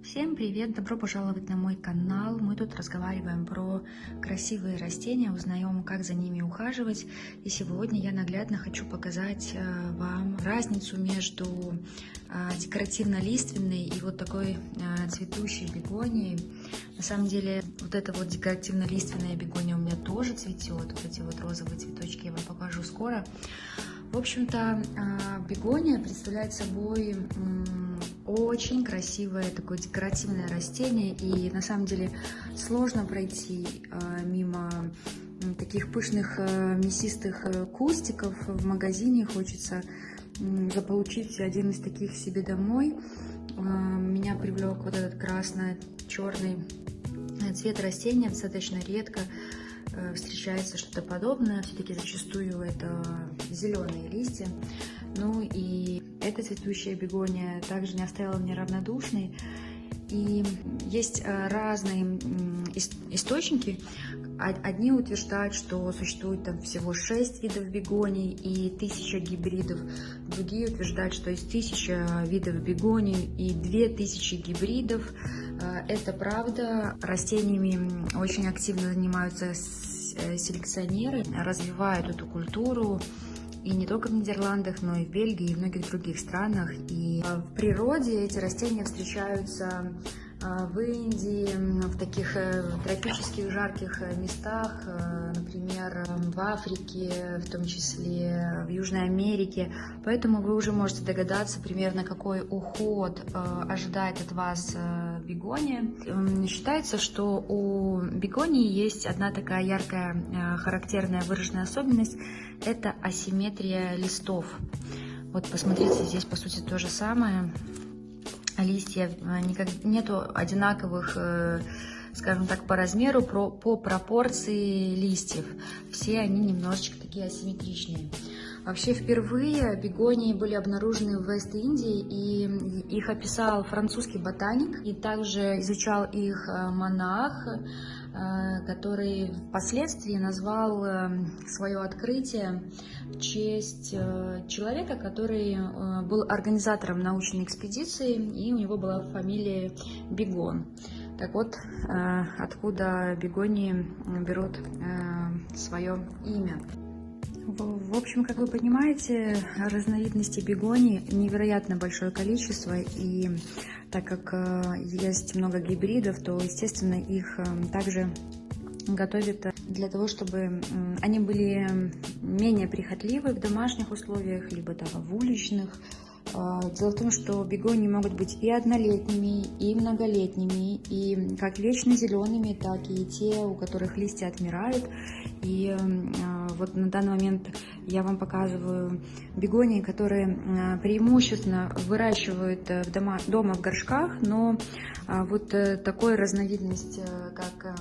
Всем привет! Добро пожаловать на мой канал. Мы тут разговариваем про красивые растения, узнаем, как за ними ухаживать. И сегодня я наглядно хочу показать вам разницу между декоративно-лиственной и вот такой цветущей бегонией. На самом деле, вот эта вот декоративно-лиственная бегония у меня тоже цветет. Вот эти вот розовые цветочки я вам покажу скоро. В общем-то, бегония представляет собой очень красивое такое декоративное растение, и на самом деле сложно пройти мимо таких пышных мясистых кустиков в магазине. Хочется заполучить один из таких себе домой. Меня привлек вот этот красно-черный цвет растения, достаточно редко встречается что-то подобное, все-таки зачастую это зеленые листья. Ну и эта цветущая бегония также не оставила меня равнодушной. И есть разные источники. Одни утверждают, что существует там всего 6 видов бегоний и 1000 гибридов. Другие утверждают, что есть 1000 видов бегоний и 2000 гибридов. Это правда. Растениями очень активно занимаются селекционеры, развивают эту культуру. И не только в Нидерландах, но и в Бельгии и в многих других странах. И в природе эти растения встречаются в Индии, в таких тропических жарких местах, например, в Африке, в том числе в Южной Америке. Поэтому вы уже можете догадаться примерно, какой уход ожидает от вас бегония. Считается, что у бегонии есть одна такая яркая, характерная выраженная особенность – это асимметрия листов. Вот посмотрите, здесь по сути то же самое. Листья, нету одинаковых, скажем так, по размеру, по пропорции листьев. Все они немножечко такие асимметричные. Вообще впервые бегонии были обнаружены в Вест-Индии, и их описал французский ботаник, и также изучал их монах, который впоследствии назвал свое открытие в честь человека, который был организатором научной экспедиции, и у него была фамилия Бегон. Так вот, откуда бегонии берут свое имя. В общем, как вы понимаете, разновидностей бегоний невероятно большое количество, и так как есть много гибридов, то, естественно, их также готовят для того, чтобы они были менее прихотливы в домашних условиях, либо там в уличных. Дело в том, что бегонии могут быть и однолетними, и многолетними, и как вечно зелеными, так и те, у которых листья отмирают. И вот на данный момент я вам показываю бегонии, которые преимущественно выращивают дома в горшках, но вот такой разновидность, как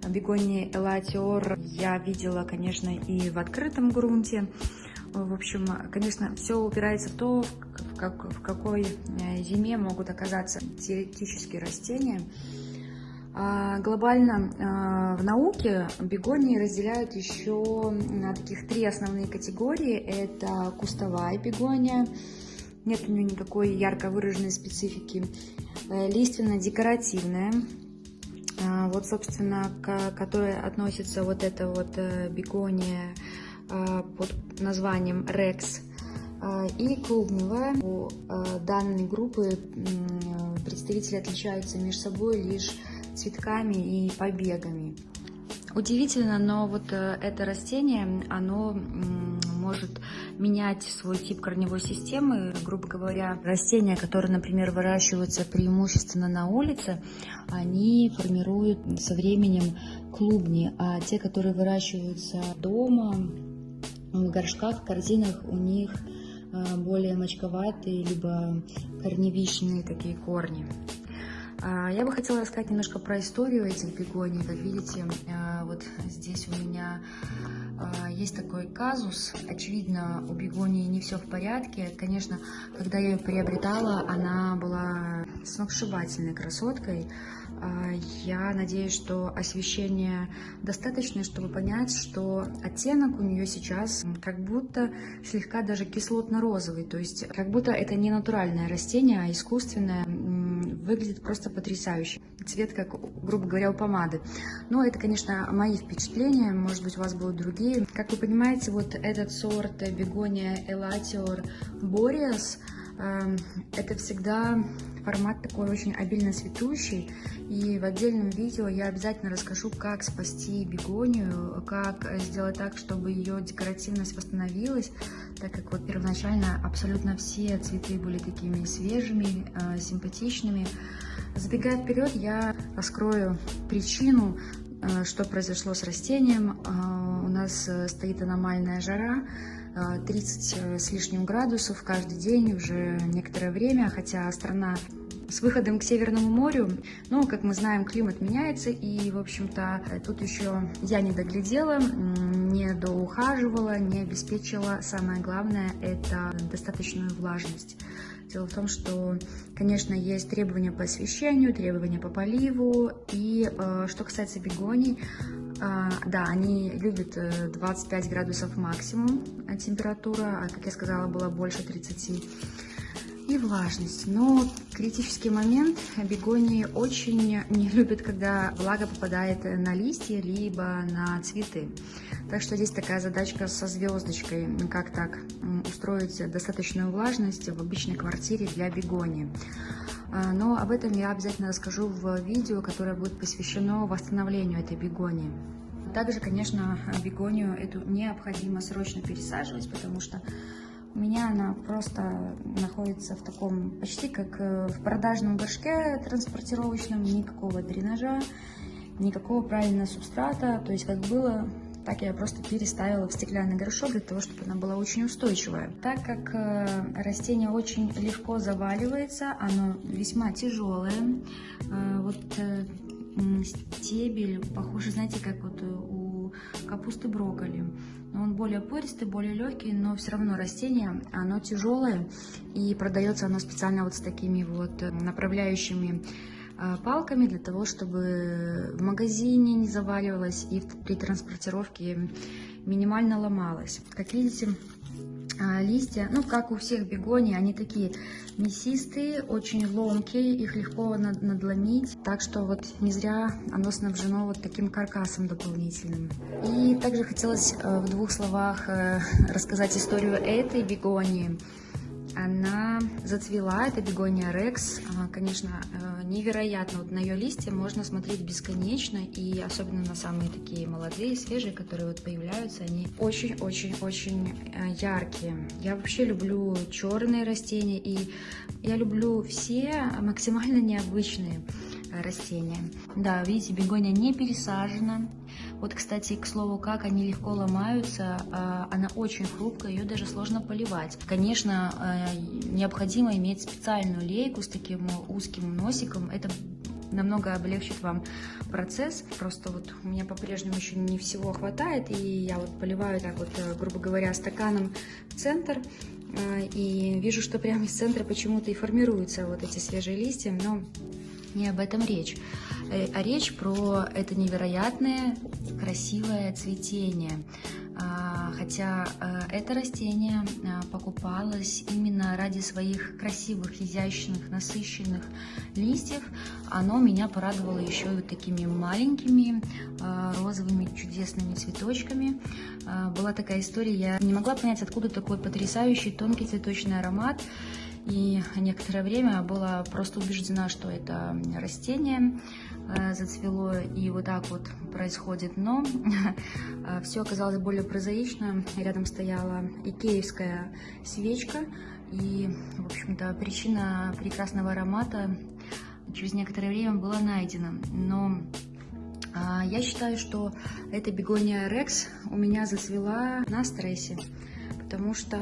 бегония элатиор, я видела, конечно, и в открытом грунте. В общем, конечно, все упирается в то, в какой зиме могут оказаться теоретические растения. Глобально в науке бегонии разделяют еще на таких 3 основные категории. Это кустовая бегония, нет у нее никакой ярко выраженной специфики. Лиственно-декоративная, вот, собственно, к которой относится вот эта вот бегония под названием Рекс, и клубневая. У данной группы представители отличаются между собой лишь цветками и побегами. Удивительно, но вот это растение, оно может менять свой тип корневой системы. Грубо говоря, растения, которые, например, выращиваются преимущественно на улице, они формируют со временем клубни, а те, которые выращиваются дома, в горшках, в корзинах, у них более мочковатые, либо корневищные такие корни. Я бы хотела рассказать немножко про историю этих бегоний. Как видите, вот здесь у меня есть такой казус. Очевидно, у бегонии не все в порядке. Конечно, когда я ее приобретала, она была сногсшибательной красоткой. Я надеюсь, что освещения достаточно, чтобы понять, что оттенок у нее сейчас как будто слегка даже кислотно-розовый. То есть как будто это не натуральное растение, а искусственное. выглядит просто потрясающе. Цвет, как, грубо говоря, у помады. Но это, конечно, мои впечатления, может быть, у вас будут другие. Как вы понимаете, вот этот сорт бегония Elatior Boreas, это всегда формат такой очень обильно цветущий, и в отдельном видео я обязательно расскажу, как спасти бегонию, как сделать так, чтобы ее декоративность восстановилась, так как вот первоначально абсолютно все цветы были такими свежими, симпатичными. Забегая вперед, я раскрою причину, что произошло с растением. У нас стоит аномальная жара, 30 с лишним градусов каждый день уже некоторое время, хотя страна с выходом к Северному морю, но, как мы знаем, климат меняется, и, в общем-то, тут еще я не доглядела, не доухаживала, не обеспечила, самое главное, это достаточную влажность. Дело в том, что, конечно, есть требования по освещению, требования по поливу, и что касается бегоний, да, они любят 25 градусов максимум температура, а, как я сказала, было больше 30. И влажность. Но критический момент: бегонии очень не любят, когда влага попадает на листья либо на цветы. Так что здесь такая задачка со звездочкой, как так устроить достаточную влажность в обычной квартире для бегонии. Но об этом я обязательно расскажу в видео, которое будет посвящено восстановлению этой бегонии. Также, конечно, бегонию эту необходимо срочно пересаживать, потому что у меня она просто находится в таком, почти как в продажном горшке транспортировочном, никакого дренажа, никакого правильного субстрата, то есть как было, так я просто переставила в стеклянный горшок для того, чтобы она была очень устойчивая. Так как растение очень легко заваливается, оно весьма тяжелое, вот стебель похож, знаете, как вот у капусты брокколи. Он более пористый, более легкий, но все равно растение, оно тяжелое, и продается оно специально вот с такими вот направляющими палками, для того, чтобы в магазине не заваливалось и при транспортировке минимально ломалось. Как видите, листья, ну, как у всех бегоний, они такие мясистые, очень ломкие, их легко надломить, так что вот не зря оно снабжено вот таким каркасом дополнительным. И также хотелось в двух словах рассказать историю этой бегонии. Она зацвела, это бегония Рекс, конечно, невероятно, вот на ее листья можно смотреть бесконечно, и особенно на самые такие молодые, свежие, которые вот появляются, они очень-очень-очень яркие. Я вообще люблю черные растения, и я люблю все максимально необычные растения. Да, видите, бегония не пересажена. Вот, кстати, к слову, как они легко ломаются, она очень хрупкая, ее даже сложно поливать. Конечно, необходимо иметь специальную лейку с таким узким носиком, это намного облегчит вам процесс. Просто вот у меня по-прежнему еще не всего хватает, и я вот поливаю так вот, грубо говоря, стаканом в центр, и вижу, что прямо из центра почему-то и формируются вот эти свежие листья, но не об этом речь. А речь про это невероятное красивое цветение. Хотя это растение покупалось именно ради своих красивых, изящных, насыщенных листьев. Оно меня порадовало еще и вот такими маленькими розовыми чудесными цветочками. Была такая история, я не могла понять, откуда такой потрясающий тонкий цветочный аромат. И некоторое время была просто убеждена, что это растение зацвело и вот так вот происходит. Но все оказалось более прозаично. Рядом стояла икеевская свечка. И, в общем-то, причина прекрасного аромата через некоторое время была найдена. Но я считаю, что эта бегония Рекс у меня зацвела на стрессе. Потому что,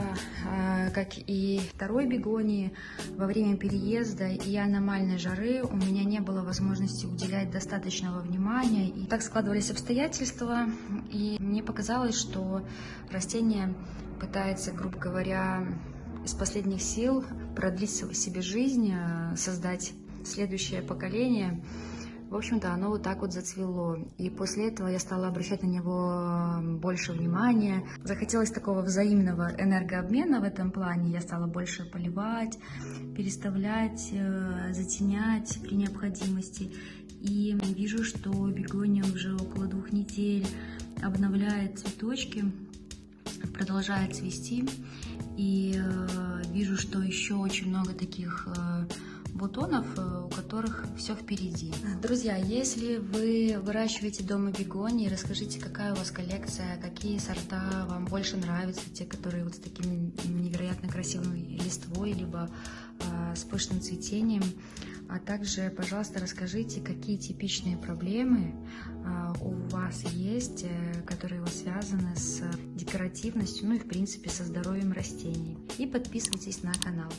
как и второй бегонии, во время переезда и аномальной жары у меня не было возможности уделять достаточного внимания. И так складывались обстоятельства, и мне показалось, что растение пытается, грубо говоря, из последних сил продлить себе жизнь, создать следующее поколение. В общем-то, оно вот так вот зацвело. И после этого я стала обращать на него больше внимания. Захотелось такого взаимного энергообмена в этом плане. Я стала больше поливать, переставлять, затенять при необходимости. И вижу, что бегония уже около 2 недель обновляет цветочки, продолжает цвести. И вижу, что еще очень много таких бутонов, у которых все впереди. Друзья, если вы выращиваете дома бегонии, расскажите, какая у вас коллекция, какие сорта вам больше нравятся, те, которые вот с таким невероятно красивой листвой, либо с пышным цветением. А также, пожалуйста, расскажите, какие типичные проблемы у вас есть, которые у вас связаны с декоративностью, ну и в принципе со здоровьем растений. И подписывайтесь на канал.